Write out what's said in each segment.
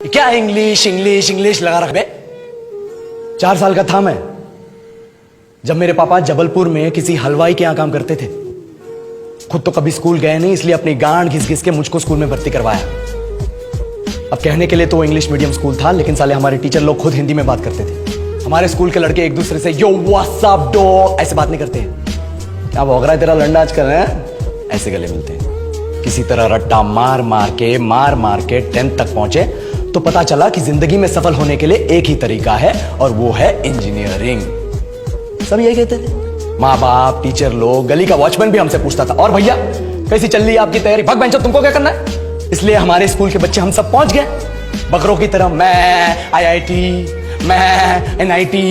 क्या English English English लगा रख बे। 4 साल का था मैं जब मेरे पापा जबलपुर में किसी हलवाई के यहां काम करते थे। खुद तो कभी स्कूल गए नहीं, इसलिए अपनी गांड घिस घिस के मुझको स्कूल में भर्ती करवाया। अब कहने के लिए तो इंग्लिश मीडियम स्कूल था, लेकिन साले हमारे टीचर लोग खुद हिंदी में बात करते थे। हमारे स्कूल के लड़के एक दूसरे से यो व्हाट्स अप डॉग ऐसे बात नहीं करते। क्या भौंक रहा है तेरा लंडा आजकल है? ऐसे गले मिलते हैं। किसी तरह रट्टा मार मार के 10th तक पहुंचे तो पता चला कि जिंदगी में सफल होने के लिए एक ही तरीका है, और वो है इंजीनियरिंग। सब यही कहते थे। माँ बाप, टीचर लोग, गली का वॉचमैन भी हमसे पूछता था, और भैया कैसी चल रही है आपकी तैयारी? भग बेंचो, तुमको क्या करना है? इसलिए हमारे स्कूल के बच्चे हम सब पहुंच गए बकरों की तरह। मैं IIT, मैं NIT।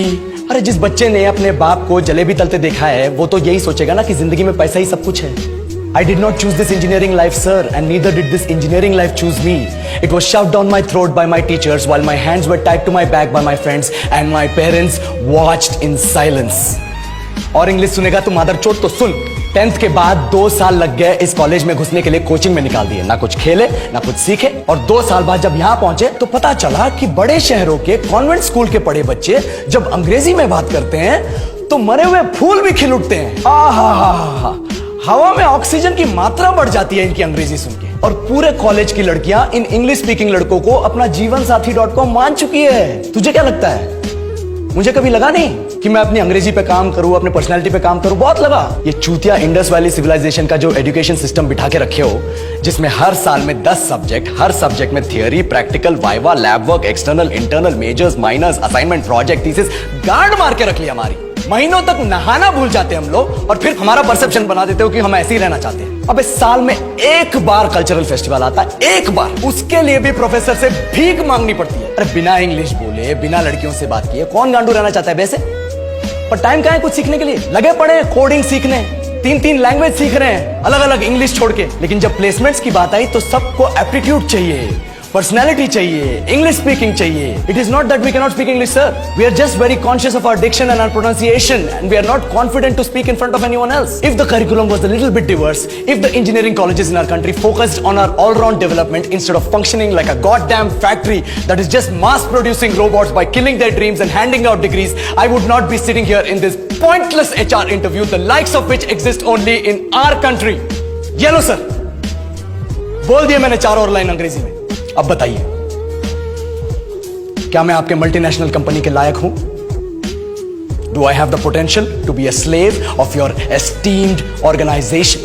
अरे जिस बच्चे ने अपने बाप को जलेबी तलते देखा है वो तो यही सोचेगा ना कि जिंदगी में पैसा ही सब कुछ है। I did not choose this engineering life, sir, and neither did this engineering life choose me. It was shoved down my throat by my teachers while my hands were tied to my back by my friends and my parents watched in silence. और English सुनेगा तू मादरचोद तो सुन। 10th के बाद 2 साल लग गए इस कॉलेज में घुसने के लिए, कोचिंग में निकाल दिए। ना कुछ खेले ना कुछ सीखे, और 2 साल बाद जब यहाँ पहुंचे तो पता चला कि बड़े शहरों के कॉन्वेंट स्कूल के पढ़े बच्चे जब अंग्रेजी में बात करते हैं तो मरे हुए फूल भी खिल उठते हैं। आहा, हवा में ऑक्सीजन की मात्रा बढ़ जाती है इनकी अंग्रेजी सुन के। और पूरे कॉलेज की लड़कियां इन इंग्लिश स्पीकिंग लड़कों को अपना जीवन साथी.com मान चुकी है। तुझे क्या लगता है? मुझे कभी लगा नहीं कि मैं अपनी अंग्रेजी पे काम करूं, अपने पर्सनालिटी पे काम करूं। बहुत लगा। ये चूतिया इंडस वैली सिविलाइजेशन का जो एजुकेशन सिस्टम बिठा के रखे हो, जिसमें हर साल में 10 सब्जेक्ट, हर सब्जेक्ट में theory, practical, viva, lab work, external, internal, majors, minors, assignment, project, thesis, गांड मार के रख लिया हमारी। महीनों तक नहाना भूल जाते हम लोग, और फिर हमारा परसेप्शन बना देते हो कि हम ऐसे ही रहना चाहते हैं। अब इस साल में एक बार कल्चरल फेस्टिवल आता है, एक बार, उसके लिए भी प्रोफेसर से भीख मांगनी पड़ती है। अरे बिना इंग्लिश बोले, बिना लड़कियों से बात किए कौन गांडू रहना चाहता है वैसे? पर टाइम कहां है कुछ सीखने के लिए? लगे पड़े हैं कोडिंग सीखने, 3 लैंग्वेज सीख रहे हैं, अलग अलग इंग्लिश छोड़ के। लेकिन जब प्लेसमेंट्स की बात आई तो सबको एप्टीट्यूड चाहिए, पर्सनैलिटी चाहिए, इंग्लिश स्पीकिंग चाहिए। It is not that we cannot speak English, sir. We are just very conscious of our diction and our pronunciation, and we are not confident to speak in front of anyone else. If the curriculum was a little bit diverse, if the engineering colleges in our country focused on our all-round development instead of functioning like a goddamn factory that is just mass-producing robots by killing their dreams and handing out degrees, I would not be sitting here in this pointless HR interview, the likes of which exist only in our country. Yellow, sir. बोल दिया मैंने 4 और line अंग्रेजी में। अब बताइए, क्या मैं आपके मल्टीनेशनल कंपनी के लायक हूं? Do I have the potential to be a slave of your esteemed organisation?